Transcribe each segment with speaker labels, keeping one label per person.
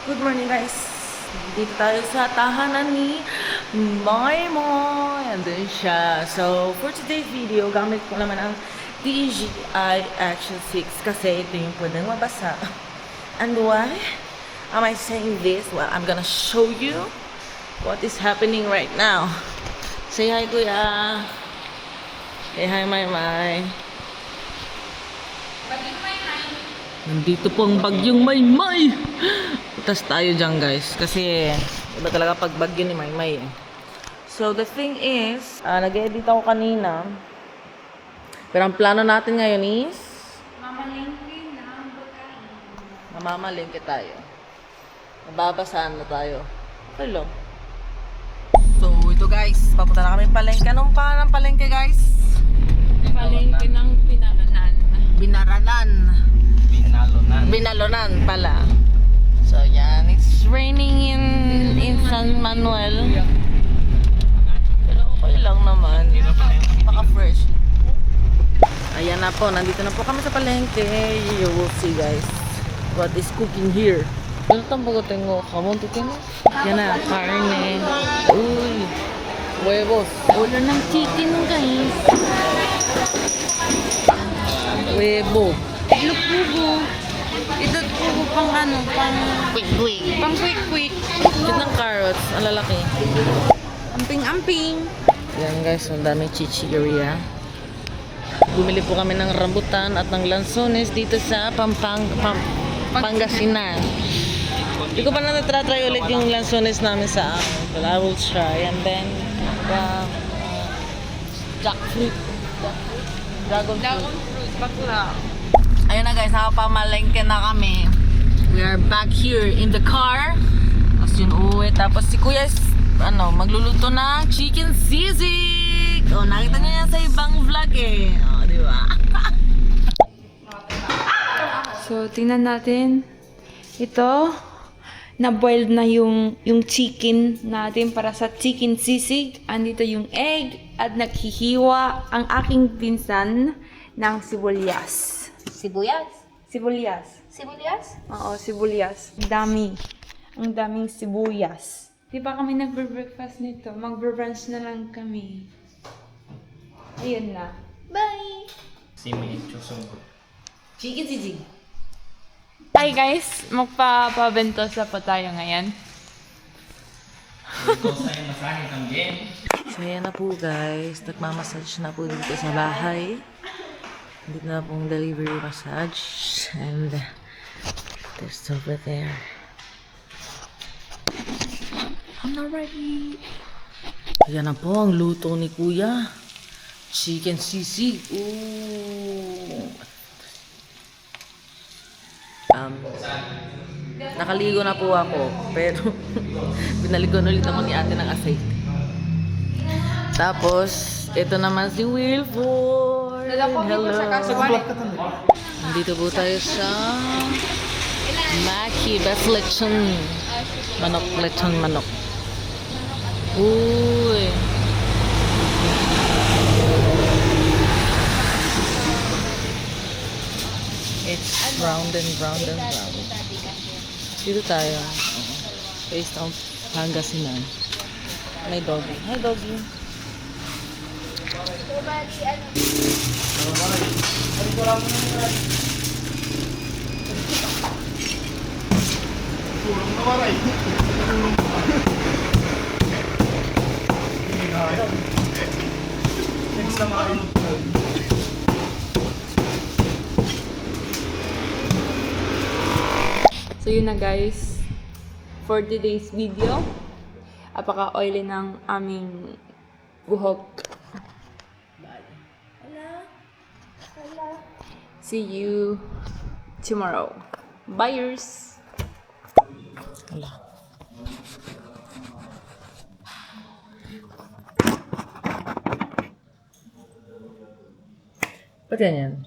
Speaker 1: Good morning guys! Dito tayo sa tahanan ni Maymay. Andun siya. So, for today's video, gamit ko naman ang DJI Action 6 kasi ito yung pwedeng mabasa. And why am I saying this? Well, I'm gonna show you what is happening right now. Say hi, Kuya! Say hi, Maymay! Nandito po ang bagyong Maymay. Utas tayo dyan guys. Kasi iba talaga pag bagyo ni Maymay eh. So the thing is, nag-edit ako kanina. Pero ang plano natin ngayon is
Speaker 2: Mamalengke ng pagkain.
Speaker 1: mamamalengke tayo. Mababasaan na tayo. Okay lang. So ito guys, papunta na kami palengke. Anong pa ng palengke guys?
Speaker 2: Palengke ng pinalanan.
Speaker 1: Binaranan. Binalonan pala. So yan, it's raining in San Manuel. Pero okay lang naman. Maka-fresh. Ayan na po, nandito na po kami sa palengke. You will see guys what is cooking here. Ano tampoco tengo jamón, ¿tú tienes? Yan na, carne. Uy, huevos.
Speaker 2: Ulo ng chicken guys.
Speaker 1: Huevo.
Speaker 2: Lupugo. Ito pugo pang ano,
Speaker 1: Quick.
Speaker 2: pang quick.
Speaker 1: Cute ng carrots, ang lalaki.
Speaker 2: Amping-amping.
Speaker 1: Yan guys, ang daming chichirya. Bumili po kami ng rambutan at ng lansones dito sa Pangasinan. Hindi ko pa na natry ulit yung lansones namin sa amin. But I will try. And then, jackfruit. Dragon fruit.
Speaker 2: Bakla.
Speaker 1: Ayun na guys, nakapamalengke na kami. We are back here in the car. Tapos yun uwi. Tapos si Kuya is, magluluto ng chicken sisig. Oh, nakita niyo yan sa ibang vlog eh. Oh, di ba?
Speaker 2: So, tingnan natin. Ito, na-boiled na yung chicken natin para sa chicken sisig. Andito yung egg at naghihiwa ang aking pinsan ng sibuyas.
Speaker 3: Sibuyas?
Speaker 2: Sibuyas.
Speaker 3: Sibuyas?
Speaker 2: Oo, sibuyas. Ang daming sibuyas. Di ba kami nagbe-breakfast nito? Magbe-brunch na lang kami. Ayun na.
Speaker 3: Bye!
Speaker 1: Chicken sisig.
Speaker 2: Hi guys! Magpapabentosa pa tayo ngayon.
Speaker 1: So yan na po guys. Nagmamassage na po dito sa bahay. Dito na pong delivery massage. And there's over there. I'm not ready. Ayan na po ang luto ni Kuya. Chicken sisig. Ooh. Nakaligo na po ako. Pero binaligon ulit ako ni ate ng aceite. Tapos, ito naman si Wilford. Hello. Nandito po tayo sa Maki Best Lechon. Lechon manok. Uy. It's round and round and round. Dito tayo. Based on Pangasinan. May doggy. Hi doggy.
Speaker 2: So yun na guys. For today's video. Apaka-oily ng aming buhok. See you tomorrow. Buyers!
Speaker 1: Wala. Ba't yan?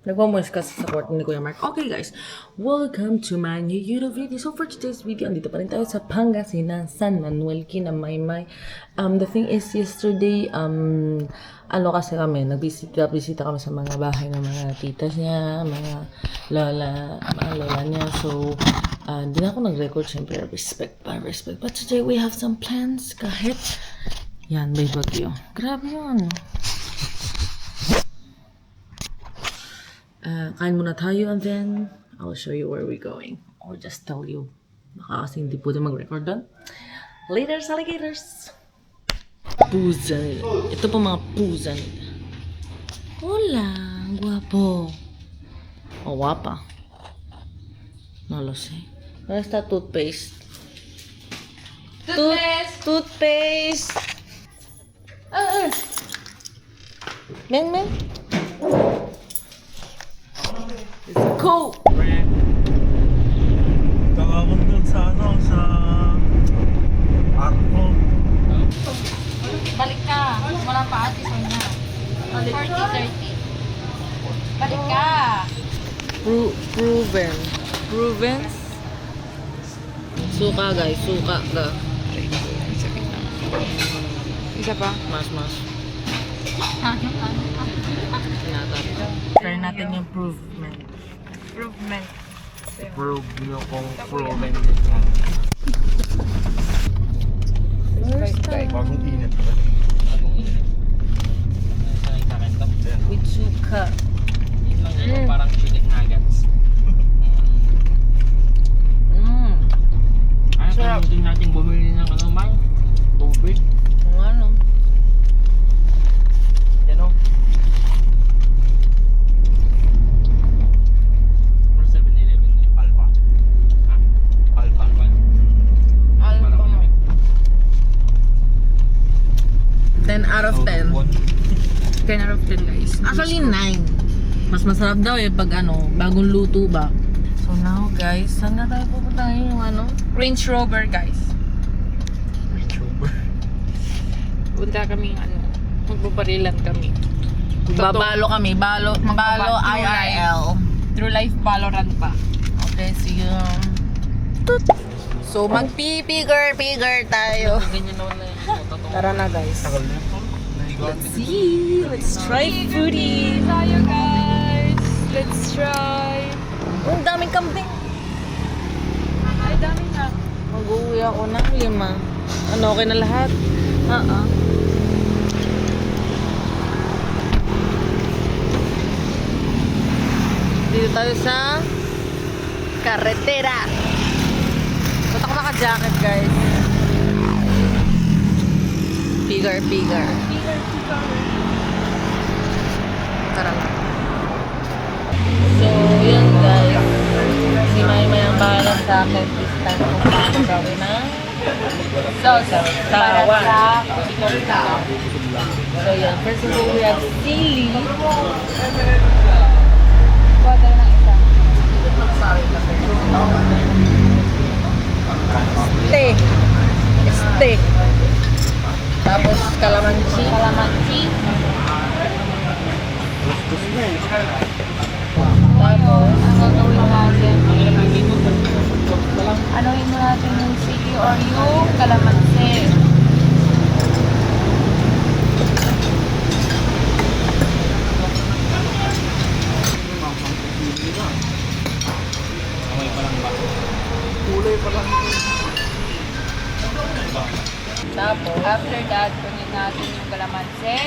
Speaker 1: Nagmamoist kasi sa court ni Kuya Mark. Okay guys, welcome to my new YouTube video. So for today's video, andito pa rin tayo sa Pangasinan, San Manuel, kina Maymay. The thing is, yesterday, kasi kami, nagbisita kami sa mga bahay ng mga titas niya, mga lola niya. So, Hindi na ako nag-record, syempre, respect. But today we have some plans, kahit, yan, may bagyo. Grabe yun. Kain muna tayo and then, I'll show you where we're going. Or just tell you. Baka kasi hindi po mag-record doon. Laters, alligators! Pusa nila. Ito po mga pusa nila. Hola, guapo. O, guapa. No lo sé. ¿Dónde está toothpaste? Toothpaste! Ven, ven. Let's go!
Speaker 4: Tawagin doon sa sa arko.
Speaker 3: Balik ka. Wala pa ate sa niya. 40-30. Balik ka.
Speaker 1: Proven. Proven? Suka guys, suka ka.
Speaker 2: Isa pa.
Speaker 1: Mas. Try natin yung improvement.
Speaker 4: Prove nyo kung proven din yan. Bagong init ba? Bagong init.
Speaker 1: With suka.
Speaker 5: Yun lang yun, parang chicken nuggets. Ay, pwede natin bumili ng ano, Mang? Tubig.
Speaker 1: Kung ano.
Speaker 5: Yan o. For 7-Eleven na.
Speaker 4: Alpa.
Speaker 5: Ha?
Speaker 4: Alpa.
Speaker 5: Parang malamig.
Speaker 1: 10 out of 10.
Speaker 2: 10 out of 10 guys.
Speaker 1: Actually, 9. Mas masarap daw pag bagong luto ba. So now guys, saan na tayo pupunta ngayon yung
Speaker 2: Range Rover guys. Punta kami magbabarilan kami.
Speaker 1: Babalo kami, balo IRL.
Speaker 2: True Life Valorant pa.
Speaker 1: Okay, see you. So magpipigger tayo.
Speaker 5: Ganyan naman na yun.
Speaker 1: Tara na guys.
Speaker 4: Tagal na ito.
Speaker 1: Let's see. Let's try foodie.
Speaker 2: Tayo guys. Let's try.
Speaker 1: Ang daming kambing.
Speaker 2: Ay, dami na.
Speaker 1: Mag-uwi ako ng 5. Okay na lahat? Dito tayo sa carretera. Ba't ako naka-jacket guys? Bigger. Tara na. So, yun guys. Si Maymay ang bahala sa akin this time kung paano gawin na
Speaker 3: Para
Speaker 1: sawan.
Speaker 3: sa
Speaker 1: So, yan. First of all, we have sili.
Speaker 3: kuha tayo ng isa.
Speaker 1: Este. Tapos, kalamansi.
Speaker 3: Kalamansi.
Speaker 1: Tapos,
Speaker 3: Ang gagawin natin. Anuhin mo natin yung sili or yung kalamansi.
Speaker 1: tapos,
Speaker 3: After that, kunin natin yung kalamansi.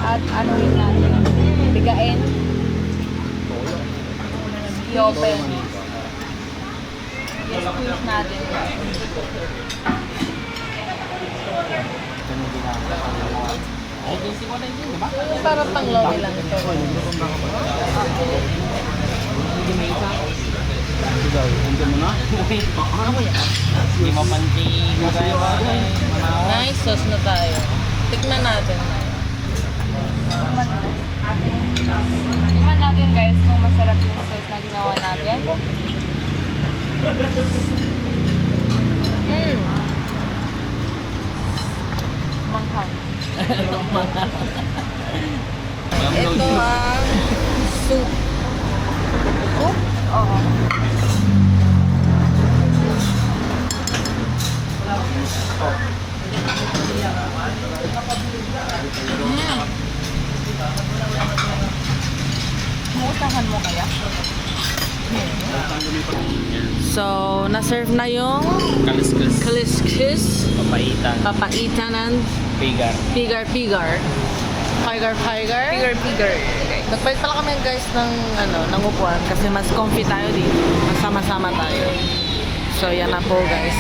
Speaker 3: At anuhin natin. Bigain. I-open. I-squeeze natin.
Speaker 5: Agency ko na yun, di ba?
Speaker 1: parang pang-lomi lang ito.
Speaker 5: Hindi may isa.
Speaker 4: Hindi mo na?
Speaker 5: Hindi mapanti kagaya pa manaw.
Speaker 1: Nice sauce na tayo. Tikman natin.
Speaker 3: Tingnan natin guys kung masarap yung sauce na ginawa natin. Manghang.
Speaker 1: Ito ang soup. Soup?
Speaker 3: Oo. Muusahan mo kaya?
Speaker 1: So, na-serve na yung
Speaker 5: Kaliskis.
Speaker 1: kaliskis,
Speaker 5: Papaitan.
Speaker 1: papaitan ng
Speaker 5: Pigar.
Speaker 1: pigar-pigar. Pigar-pigar.
Speaker 2: Bigger.
Speaker 1: Nagpalit pala kami guys ng ng upuan kasi mas comfy tayo dito. Masama-sama tayo. So, yan na po guys.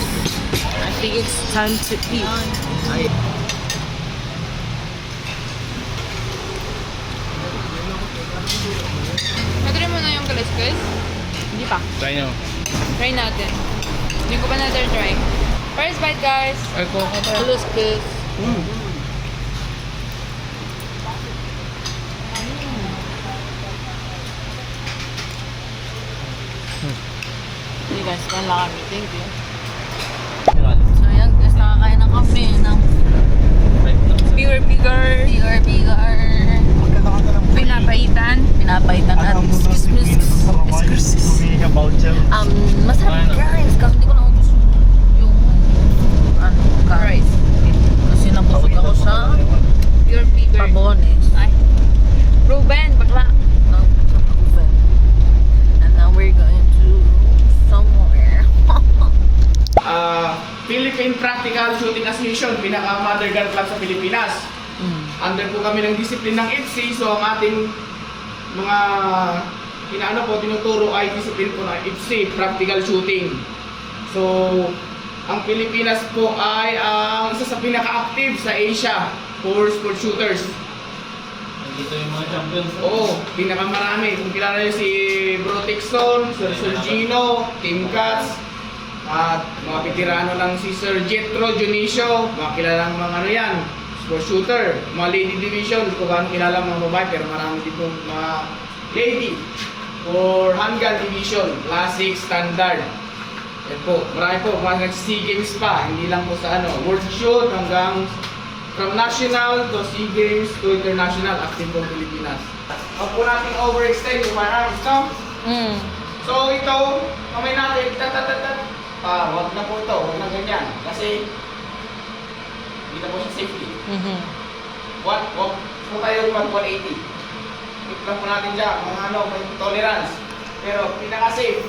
Speaker 1: I think it's time to eat.
Speaker 2: Natry mo na yung kaliskis?
Speaker 1: Hindi pa.
Speaker 5: Try nyo.
Speaker 2: Try natin. Hindi ko pa natin try. First bite, guys.
Speaker 5: Ay, ko pa.
Speaker 1: Kaliskis. Hey guys, kain lang kami. Thank you. So yan guys, nakakain ng kape ng
Speaker 2: Bigger.
Speaker 1: pigar-pigar.
Speaker 2: Pinapaitan.
Speaker 1: Pinapaitan at
Speaker 4: voucher.
Speaker 1: masarap guys. Kasi hindi ko naubos yung
Speaker 2: Rice.
Speaker 1: Kasi nabusog ako sa
Speaker 2: Bigger.
Speaker 1: pabones.
Speaker 2: Ay. Ruben, bakla.
Speaker 1: No, sa oven. And now we're going to somewhere.
Speaker 6: Philippine Practical Shooting Association, pinaka-mother gun club sa Pilipinas. Under po kami ng disiplin ng IPSI, so ang ating mga tinuturo ay disiplin po ng IPSI, Practical Shooting. So, ang Pilipinas po ay ang isa sa pinaka-active sa Asia for sport shooters.
Speaker 5: Dito yung mga champions.
Speaker 6: Oo, pinakamarami. Kung kilala niyo si Bro Tixon, Sir Sergino, Team Cats, at mga veterano lang si Sir Jetro Junicio, mga kilalang mga yan, sport shooter, mga lady division, hindi ko gaano kilala mga babae, pero marami dito mga lady, or handgun division, classic, standard. Yan po, marami po, mga SEA Games pa, hindi lang po sa World Shoot hanggang from national to SEA Games to international, active po Pilipinas. Huwag po natin overextend yung firearms, no? So ito, kamay natin, wag na po ito, wag na ganyan. Kasi, hindi na po siya safety. Wag po tayo mag-180. Hit lang po natin dyan, mga may tolerance. Pero, pinaka-safe.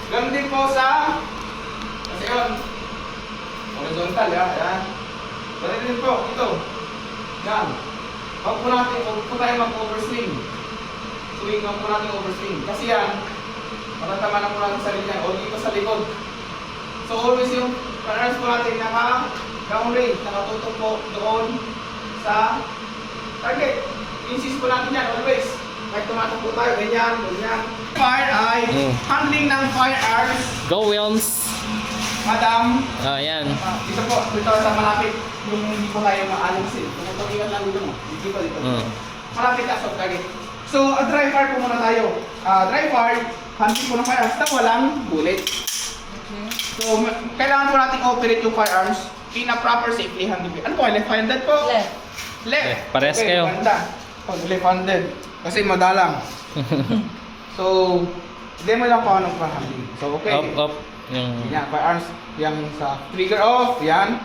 Speaker 6: Ganun din po sa, kasi yun, horizontal, yan. Ganun din po, ito. Yan. Wag po tayo mag-overswing. Swing, wag po natin overswing. Kasi yan, matatama na po natin sa linya o dito sa likod. So always yung firearms po natin naka-ground range, nakatutok po doon sa target. Insist po natin yan always. Kahit tumatakbo tayo, ganyan. Fire ay handling ng firearms.
Speaker 5: Go Wilms!
Speaker 6: Madam,
Speaker 5: Yan.
Speaker 6: dito po, dito sa malapit. Yung hindi po tayo maalansin. Tumutulingan lang dito mo. Dito. Malapit ka sa target. So, dry fire po muna tayo. Dry fire, handling po ng firearms na walang bullet. So, kailangan po natin operate yung firearms in a proper safely handling. Ano po? Left-handed po? Left.
Speaker 5: Parehas kayo.
Speaker 6: Ganda. Left-handed. Kasi madalang. So, demo lang po anong handling. So, okay.
Speaker 5: Up.
Speaker 6: Yan, firearms. Yang sa trigger off. Yan.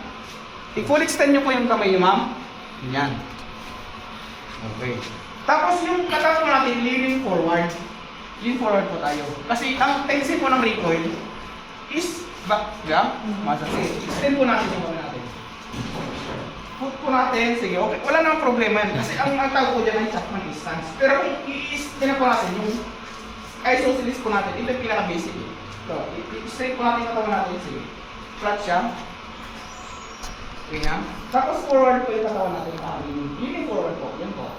Speaker 6: I-full extend nyo po yung kamay nyo, ma'am. Yan. Okay. Tapos yung katawan natin, leaning forward. Lean forward po tayo. Kasi ang tendency po ng recoil is back, masasi. Extend po natin yung kamay natin. Put po natin, sige, okay. Wala namang problema yan. Kasi ang tawag po dyan ay Chapman distance. Pero kung i-extend po natin yung isosceles po natin, ito yung pinaka-basic. So, i-straight po natin yung katawan natin, sige. Flat siya. Ganyan. Tapos forward po yung katawan natin. Leaning forward po, yan po.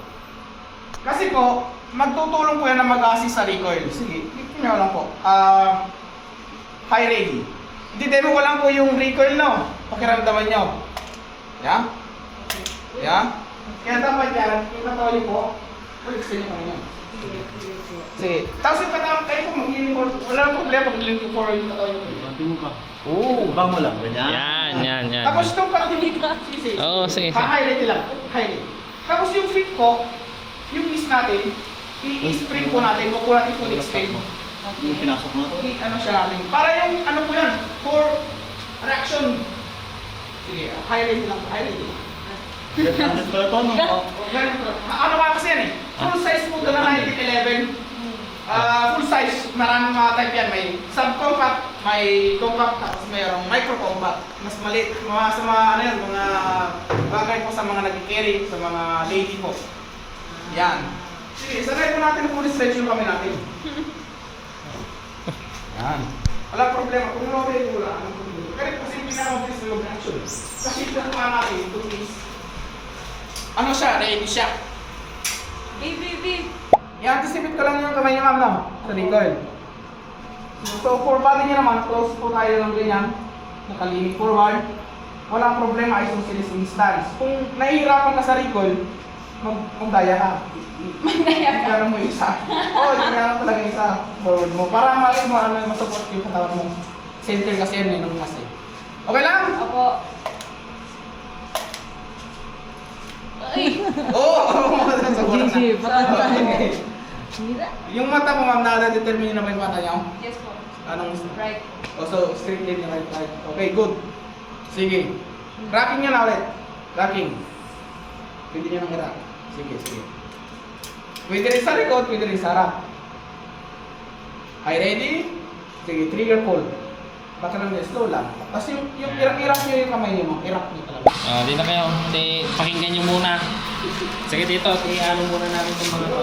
Speaker 6: Kasi po, magtutulong po yan na mag-assist sa recoil. Sige, ito nyo lang po. High ready. Didemo ko lang po yung recoil, no? Pakiramdaman nyo. Yeah? Yeah? Kaya dapat yan, yung katawan nyo po, extend nyo kami nyo. Sige. Tapos yung katawan, kayo po mag-leaning forward. Wala nang problema pag-leaning forward yung katawan nyo.
Speaker 4: Bang mo lang, ganyan.
Speaker 5: Yan.
Speaker 6: Tapos itong pag-leaning
Speaker 5: Oo, sige.
Speaker 6: highlight lang. Highlight. Tapos yung flip ko, yung miss natin, i-spring po natin, huwag po natin full extend.
Speaker 4: Yung pinasok mo?
Speaker 6: Ano siya natin. Para yung ano po yan, for reaction. Sige, highlight lang. Highlight lang.
Speaker 4: Ano pala to, no?
Speaker 6: Ano ba kasi yan eh? Full size po ito na 1911. Full size, maraming mga type yan. May subcompact, may compact, tapos mayroong micro-compact. Mas maliit, sa mga, ano yan, mga bagay po sa mga nag-carry, sa mga lady po. Yan. Sige, sanay po natin full stretch yung kami natin. Yan. Wala problema, kung okay, wala. Kaya kasi pinaka-mabilis na log action. Kasi ito po natin, ito is, ano siya, ready siya.
Speaker 2: Baby.
Speaker 6: I-anticipate ko lang yung kamay niya, ma'am, no? Sa recoil. So, for body niya naman, close po tayo ng ganyan. Nakalinig forward. Walang problema, isosceles distance. Kung nahihirapan ka sa recoil, magdaya ka. Magdaya mo yung isa. Oo, tingnan mo talaga isa. Forward mo. Para malis mo, masupport yung katawan mo. Center kasi yan, nung mas eh. Okay lang?
Speaker 2: Opo.
Speaker 6: Oo!
Speaker 1: Gigi, patay.
Speaker 6: Yung mata mo, ma'am, nada-determine na may mata niya.
Speaker 2: Yes po.
Speaker 6: Anong
Speaker 2: Right.
Speaker 6: so, straight line na right. Okay, good. Sige. Rocking niya na ulit. Rocking. Pwede niya nang i-rock. Sige. Pwede rin sa likod, pwede rin sa harap. Okay, ready? Sige, trigger pull. Baka lang slow lang. Tapos yung i-rock niyo yung kamay niyo, i-rock niyo talaga.
Speaker 5: Dito kayo. Pakinggan nyo muna. Sige dito, i-ano muna namin itong mga to.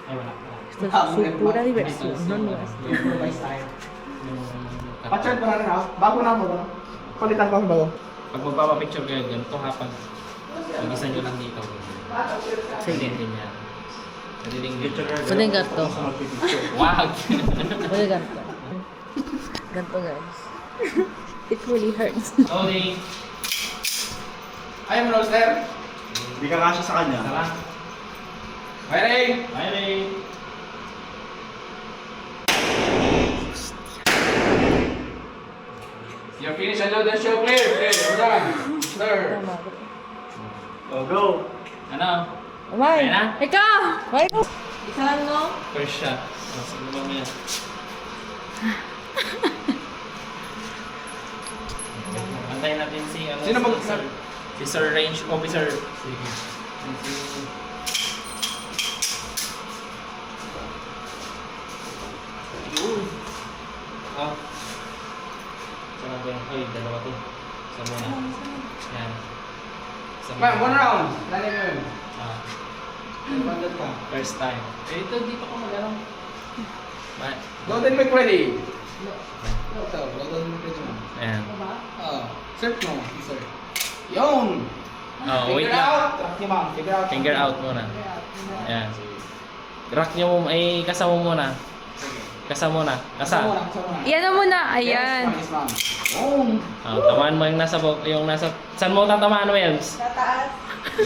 Speaker 5: Ay, wala.
Speaker 1: Esto es pura diversión, no nuestra.
Speaker 6: Pa-charge pa na rin ako. Bago na ako. Palitan ko ang bago.
Speaker 5: Pag magpapapicture kayo, ganito hapag. Mag-isa nyo lang dito. Sige. Ganyan.
Speaker 1: Pwede ganito.
Speaker 5: Wag!
Speaker 1: Pwede ganito. Ganito, guys. It really hurts.
Speaker 5: Loading!
Speaker 6: Ayaw mo na, sir.
Speaker 4: Hindi ka kasya sa kanya.
Speaker 5: Tara.
Speaker 6: Firing!
Speaker 5: Firing!
Speaker 6: You're finished and load and show clear. Okay, we're done. Sir.
Speaker 4: Oh, go!
Speaker 5: Ano?
Speaker 1: Amay!
Speaker 5: Kaya na?
Speaker 1: Ikaw! Ay! Isa lang, no?
Speaker 5: First shot. Sige mamaya. Antayin natin si
Speaker 6: Sino mag-
Speaker 5: si Sir Range Officer. Sige. Oh. Sarap ba yung... Ay, dalawa to. Isa muna. Yan. Isa
Speaker 6: Ma'am, one round. Dali mo yun.
Speaker 5: Ah,
Speaker 6: Bandad ka.
Speaker 5: first time. Eh, dito ko mag-ano.
Speaker 6: Load and make ready. Ito, load and make ready.
Speaker 5: Ayan.
Speaker 6: Search mo, sir. Yun!
Speaker 5: Oh, wait
Speaker 6: Figure
Speaker 5: lang.
Speaker 6: out. Track niyo, ma'am. Figure out.
Speaker 5: Finger out muna. Ayan. Rock nyo mo, ay kasa mo muna. Kasa muna. Kasa.
Speaker 6: Kasama lang, kasama lang.
Speaker 2: Yan na muna.
Speaker 6: Yes,
Speaker 2: Ayan.
Speaker 6: ma'am, yes, ma'am. Yun!
Speaker 5: Tamaan mo yung nasa... Saan mo tatamaan, Wells? Sa taas.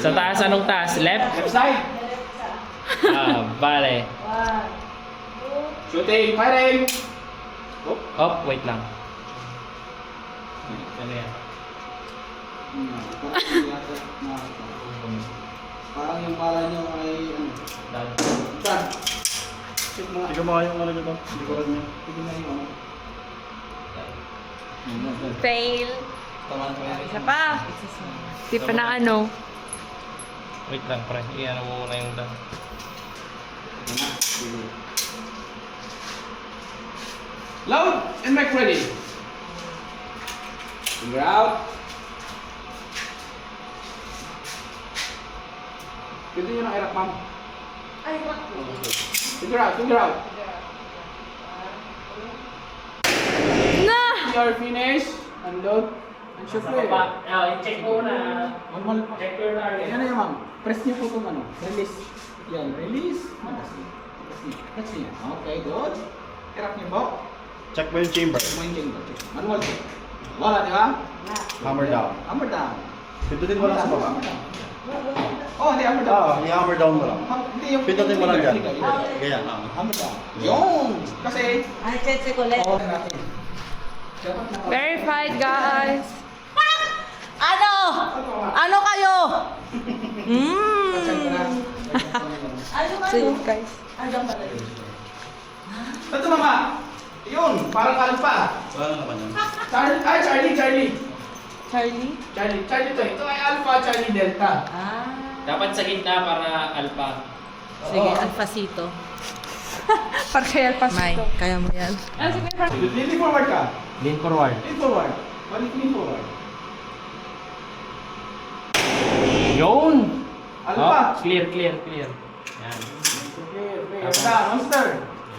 Speaker 5: Sa taas, anong taas? Left?
Speaker 6: Left side.
Speaker 5: Bale.
Speaker 6: Shooting. Firing.
Speaker 5: Oh, wait lang. Ano yan?
Speaker 6: Parang yung pala nyo ay ano.
Speaker 5: Done.
Speaker 6: Done. Shoot mo nga.
Speaker 4: Hindi ka makayong ano dito. Likuran niya.
Speaker 6: Tignan na yung ano.
Speaker 2: Fail.
Speaker 6: Tama na kaya.
Speaker 2: Isa pa. Di pa na ano.
Speaker 5: Wait lang, pre. Iyan mo muna yung done.
Speaker 6: Load and make ready. Finger out. Pwede nyo na i-rock, ma'am. Figure out, figure out.
Speaker 2: Na!
Speaker 6: You're finished. Unload. And shoot clear.
Speaker 5: I-check mo na.
Speaker 6: Normal pa.
Speaker 5: Check your target.
Speaker 6: Yan na yun, ma'am. Press niyo po itong ano. Release. Yan, release. Press niyo. Okay, good. I-rock niyo po.
Speaker 4: Check mo yung chamber.
Speaker 6: Check mo yung chamber. Manual po. Wala, di ba?
Speaker 4: Hammer down.
Speaker 6: Hammer down.
Speaker 4: Pindutin mo lang sa baba.
Speaker 6: Hammer down. Oh, hindi, hammer down.
Speaker 4: i-hammer down mo lang.
Speaker 6: Hindi, yung
Speaker 4: Pindutin mo lang dyan.
Speaker 6: trigger.
Speaker 4: Ganyan.
Speaker 6: Hammer down. Yun! Kasi,
Speaker 1: Ay, cheche ko lang.
Speaker 6: oh, natin.
Speaker 2: Verified, guys.
Speaker 1: Ano? Ano kayo?
Speaker 6: Check ko na.
Speaker 1: Ano
Speaker 2: So, yun, guys.
Speaker 1: Ano pala yun?
Speaker 6: Ito, mama. Yun, parang alpha.
Speaker 4: Wala naman yun.
Speaker 6: Charlie.
Speaker 1: Charlie?
Speaker 6: Charlie to. Ito ay alpha, Charlie Delta.
Speaker 1: Ah.
Speaker 5: Dapat sa gitna para alpha.
Speaker 1: Sige,
Speaker 6: Oo.
Speaker 1: Alfacito.
Speaker 2: Partial pass
Speaker 1: May,
Speaker 2: ito.
Speaker 1: kaya mo yan.
Speaker 2: Ah, sige.
Speaker 6: Lean forward ka.
Speaker 5: Lean forward.
Speaker 6: Lean forward. Balik lean forward.
Speaker 5: Yun!
Speaker 6: Alpha.
Speaker 5: Oh, clear. Yan.
Speaker 6: Okay. Monster.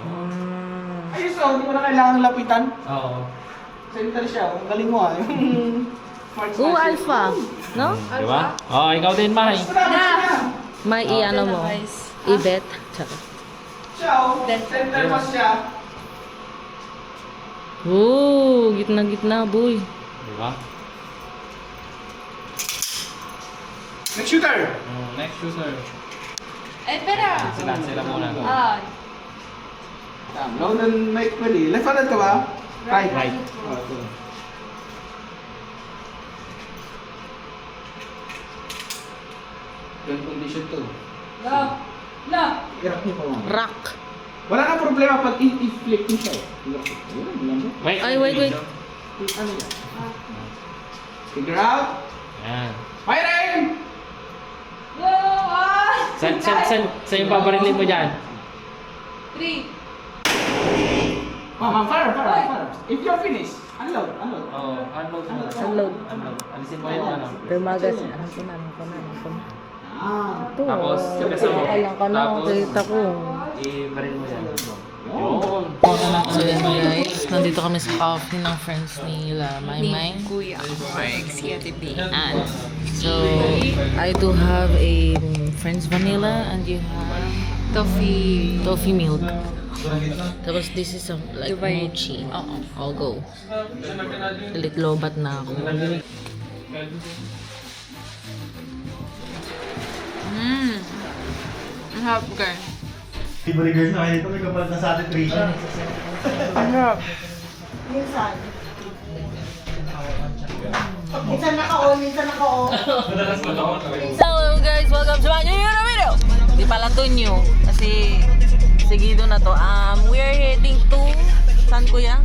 Speaker 1: Mm.
Speaker 6: Ayos oh, hindi mo na kailangan lapitan.
Speaker 5: Oo.
Speaker 6: Center siya. Ang galing mo ah. Yung smart
Speaker 1: Oo,
Speaker 6: smart.
Speaker 1: Alpha. No?
Speaker 5: Di ba? Oh, ikaw din, Mahay.
Speaker 6: Gusto na.
Speaker 1: May i-ano mo. I-bet. Tsaka.
Speaker 6: Siya oh. Center pass siya.
Speaker 1: Oo, gitna-gitna, boy.
Speaker 5: Di ba?
Speaker 6: Next shooter.
Speaker 5: Next shooter.
Speaker 2: Eh, pera.
Speaker 5: Sila muna.
Speaker 2: Ah,
Speaker 6: Low and right pwede. Left-handed ka ba? Right.
Speaker 5: Right.
Speaker 6: Oh, ito. Gun condition to.
Speaker 2: no.
Speaker 6: Irap niyo pa mo.
Speaker 1: Rock.
Speaker 6: Wala nang problema pag i-flip niyo siya. Ano
Speaker 5: Wait.
Speaker 1: Ay, wait.
Speaker 6: yan? Figure out.
Speaker 5: Yan.
Speaker 6: Firing!
Speaker 2: No,
Speaker 5: Sa yung pabarilin mo dyan?
Speaker 2: 3.
Speaker 6: Ma'am, fire. If you're finished, unload.
Speaker 5: Oo, unload mo.
Speaker 1: Unload.
Speaker 5: Alisin mo yung ano.
Speaker 1: Remagas. Ano ko na.
Speaker 6: Ah.
Speaker 1: Ito.
Speaker 5: Tapos,
Speaker 1: Alam ka na.
Speaker 5: tapos,
Speaker 1: Kita ko.
Speaker 5: i-baril mo yan. Yun.
Speaker 1: So yun guys, nandito kami sa coffee ng friends nila, Maymay.
Speaker 2: Kuya. Si Ate B.
Speaker 1: And so, I do have a Friends Vanilla and you have toffee milk. Tapos this is some like
Speaker 2: Dubai.
Speaker 1: mochi. I'll go. Ulit lobat na ako.
Speaker 2: Ang harap ka.
Speaker 4: Favorite girls na kayo dito, may kapalit na sa atin Trisha.
Speaker 2: Ang harap.
Speaker 7: Minsan naka-on.
Speaker 1: Hello guys, welcome to my new video! Di pala to new, kasi seguido na to. We are heading to, saan kuya?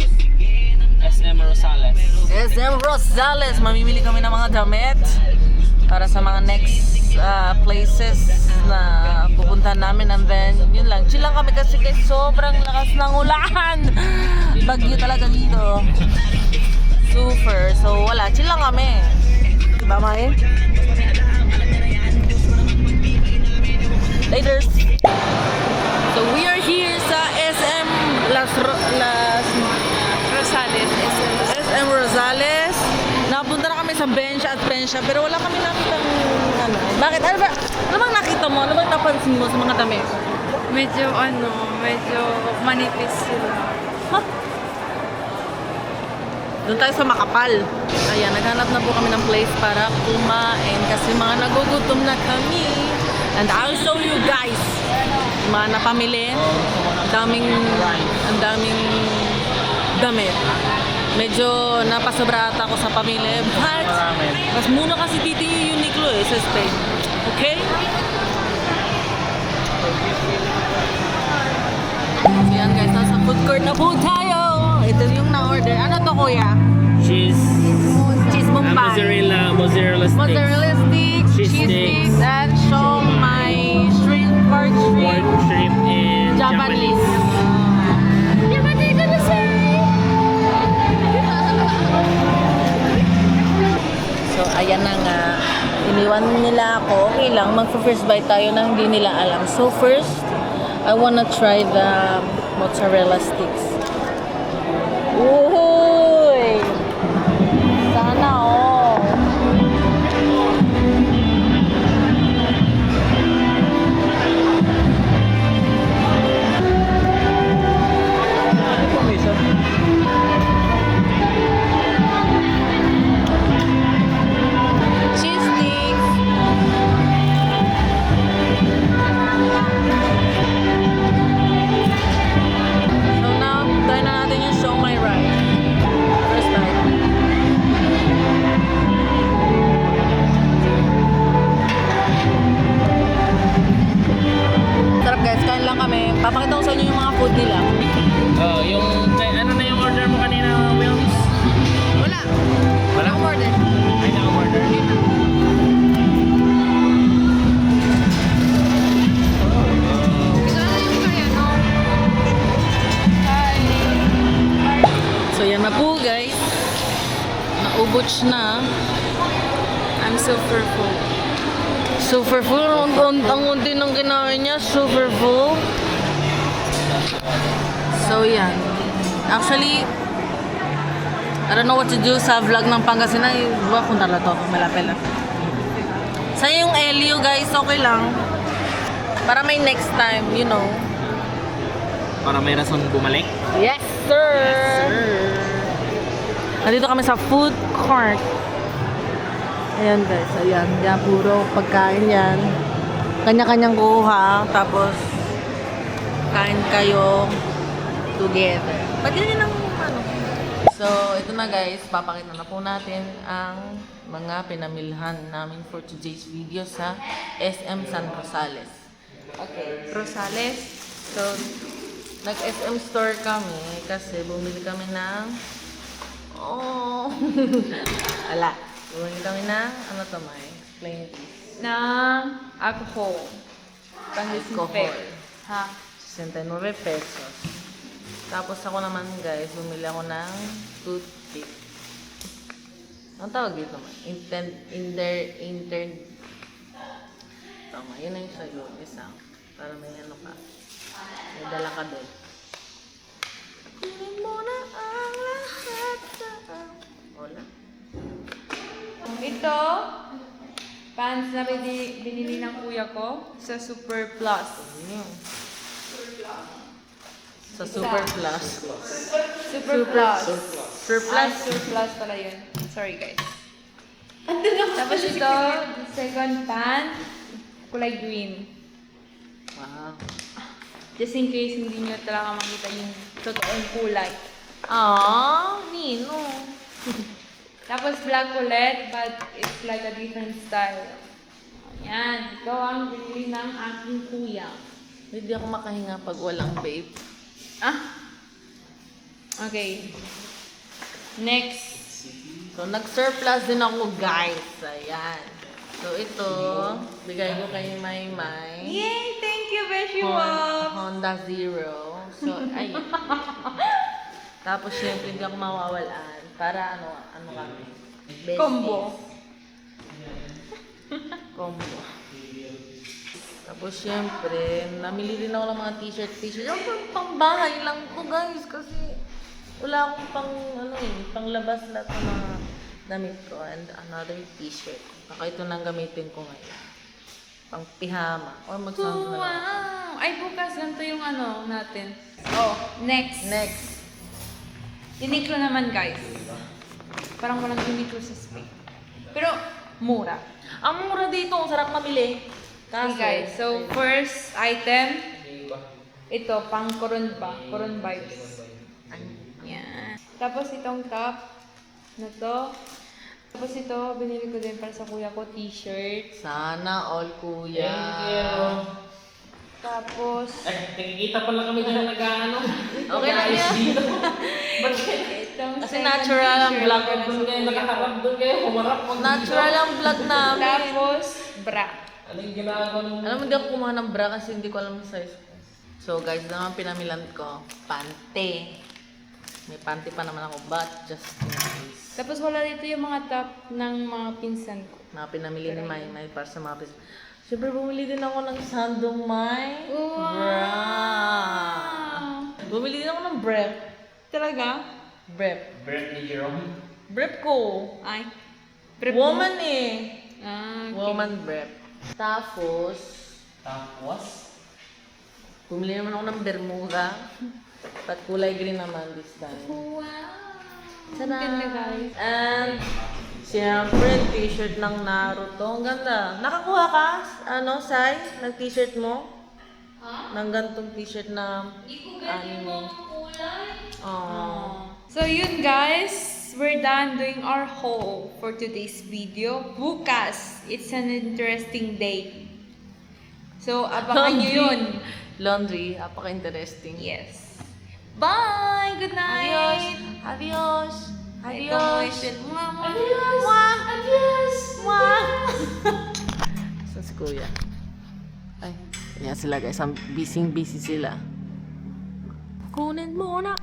Speaker 5: SM Rosales.
Speaker 1: SM Rosales. Mamimili kami ng mga damit para sa mga next places na pupuntahan namin, and then yun lang, chill lang kami kasi guys, sobrang lakas ng ulan. Bagyo talaga dito. Super. So wala, chill lang kami. Diba, Mae? Laters. So we are here sa SM
Speaker 2: Rosales.
Speaker 1: SM Rosales. Napunta na kami sa bench at pensya, pero wala kami nakita ano. Bakit? Ano bang nakita mo? Ano bang napansin mo sa mga damit?
Speaker 2: Medyo manipis sila.
Speaker 1: Doon tayo sa Makapal. Ayan, naghanap na po kami ng place para kumain kasi mga nagugutom na kami. And I'll show you guys. Mga napamili. Ang daming damit. Medyo napasobra ata ako sa pamili. But, mas muna kasi dito yung Uniqlo sa Spain. Okay? So yan guys, nasa food court na po tayo. Ito yung na-order. Ano to kuya?
Speaker 5: Cheese.
Speaker 1: Cheese bombay.
Speaker 5: Mozzarella sticks.
Speaker 1: Mozzarella sticks,
Speaker 5: Cheese
Speaker 1: cheese
Speaker 5: sticks.
Speaker 1: sticks, and siomai, pork
Speaker 5: Pork
Speaker 1: shrimp,
Speaker 5: shrimp and
Speaker 1: Japanese. What are you gonna say? So, ayan na nga. Iniwan nila ako. Okay lang, mag-first bite tayo na hindi nila alam. So, first, I wanna try the mozzarella sticks. Uy! Sana oh! Cheese sticks. So now, try na natin yung siomai rice. First bite. Sarap guys, kain lang kami. Papakita ko sa inyo yung mga food nila.
Speaker 5: Yung ano na
Speaker 1: super full. Super full. Ang unti ng kinain niya. Super full. So, yan. Actually, I don't know what to do sa vlog ng Pangasinan. Iba kung tala to. Malapit lang. Sa'yo yung Elio, guys. Okay lang. Para may next time, you know.
Speaker 5: Para may rason bumalik.
Speaker 1: Yes, sir! Nandito kami sa food court. Ayan, guys. Ayan. Yan, puro pagkain yan. Kanya-kanyang kuha. Tapos, kain kayo together. Ba't yun ang ano? So, ito na guys. Papakita na po natin ang mga pinamilhan namin for today's video sa SM San Rosales. Okay.
Speaker 2: Rosales.
Speaker 1: So, nag-SM store kami kasi bumili kami ng... Oh! Ala. Bumili kami ng... Ano to, May? Explain it.
Speaker 2: Na alcohol.
Speaker 1: Alcohol.
Speaker 2: Ha?
Speaker 1: 69 pesos. Tapos ako naman guys, bumili ako ng toothpick. Ang tawag dito, man? Tama, yun ang sayo. Isa. Para may ano ka. May dala ka din. Kunin mo na ang lahat. Wala.
Speaker 2: Ito, pants na binili ng kuya ko sa Super Plus.
Speaker 1: Sa Super Plus.
Speaker 2: Super Plus.
Speaker 1: Surplus.
Speaker 2: Surplus pala yun. Sorry guys. Tapos ito, second pant, kulay green.
Speaker 1: Wow.
Speaker 2: Just in case hindi nyo talaga makita yung totoong kulay.
Speaker 1: Aww, Nino.
Speaker 2: Tapos black ulit, but it's like a different style. Ayan, ito ang binili ng aking kuya.
Speaker 1: Hindi ako makahinga pag walang babe.
Speaker 2: Ah? Okay. Next.
Speaker 1: So, nag-surplus din ako, guys. Ayan. So, ito, bigay ko kay Maymay.
Speaker 2: Yay! Thank you, Beshi Wops!
Speaker 1: Honda Zero. So, ayan. Tapos, syempre, hindi ako mawawalaan. Para, ano kami? Besties.
Speaker 2: Combo.
Speaker 1: Combo. Tapos, syempre, namili din ako ng mga t-shirt. Yung pang-bahay lang ko, guys. Kasi, wala akong panglabas lahat ng mga damit ko. And another t-shirt. Baka ito nang gamitin ko ngayon. Pang pihama. Or magsama na lang.
Speaker 2: Wow! Ay, bukas ganito yung ano natin. Oh, next.
Speaker 1: Next.
Speaker 2: Uniqlo naman, guys. Parang walang Uniqlo sa Spain. Pero, mura.
Speaker 1: Ang mura dito. Ang sarap mamili.
Speaker 2: Okay, guys. So, first item, ito, pang Coron ba? Coron vibes. Yan. Tapos, itong top na to. Tapos, ito, binili ko din para sa kuya ko, t-shirt.
Speaker 1: Sana all, kuya.
Speaker 5: Thank you.
Speaker 2: Tapos,
Speaker 5: Ay, nakikita pala kami dyan nag-ano.
Speaker 1: Okay lang yan.
Speaker 2: itong
Speaker 1: Kasi
Speaker 2: second
Speaker 1: natural ang
Speaker 2: t-shirt
Speaker 1: vlog
Speaker 2: ko na
Speaker 5: Doon
Speaker 2: sa
Speaker 5: kayo,
Speaker 2: kuya
Speaker 5: nakaharap
Speaker 2: ko.
Speaker 5: doon kayo, humarap.
Speaker 1: Natural ang vlog namin.
Speaker 2: Tapos, bra.
Speaker 5: Ano yung ginagawa nung...
Speaker 1: Alam mo, hindi ako kumuha ng bra kasi hindi ko alam yung size ko. So guys, naman pinamilan ko, panty. May panty pa naman ako, but just in case.
Speaker 2: Tapos, wala dito yung mga top ng mga pinsan ko.
Speaker 1: Mga pinamili ni May para sa mga pis. Siyempre, bumili din ako ng sandong May. Bra. Bumili din ako ng brep.
Speaker 2: Talaga?
Speaker 1: Brep.
Speaker 5: Brett ni Jerome.
Speaker 1: Brep ko.
Speaker 2: Ay.
Speaker 1: Woman eh.
Speaker 2: Ah, okay.
Speaker 1: Woman brep. Tapos, bumili naman ako ng Bermuda. At kulay green naman this time.
Speaker 2: Wow!
Speaker 1: Tada!
Speaker 2: Ganda, guys.
Speaker 1: And, siyempre, t-shirt ng Naruto. Ang ganda. Nakakuha ka? Sai? Nag-t-shirt mo? Ng gantong t-shirt na anime. Oh.
Speaker 2: So, yun guys. We're done doing our haul for today's video. Bukas, it's an interesting day. So, abangan nyo yun.
Speaker 1: Laundry. Apaka-interesting.
Speaker 2: Yes. Bye! Good night!
Speaker 1: Adios!
Speaker 2: Ito,
Speaker 1: Adios!
Speaker 2: wait.
Speaker 1: Adios! Mwah! Adios! Mwah! Saan si Kuya? Ay, yan sila guys. Busy sila. Kunin mo na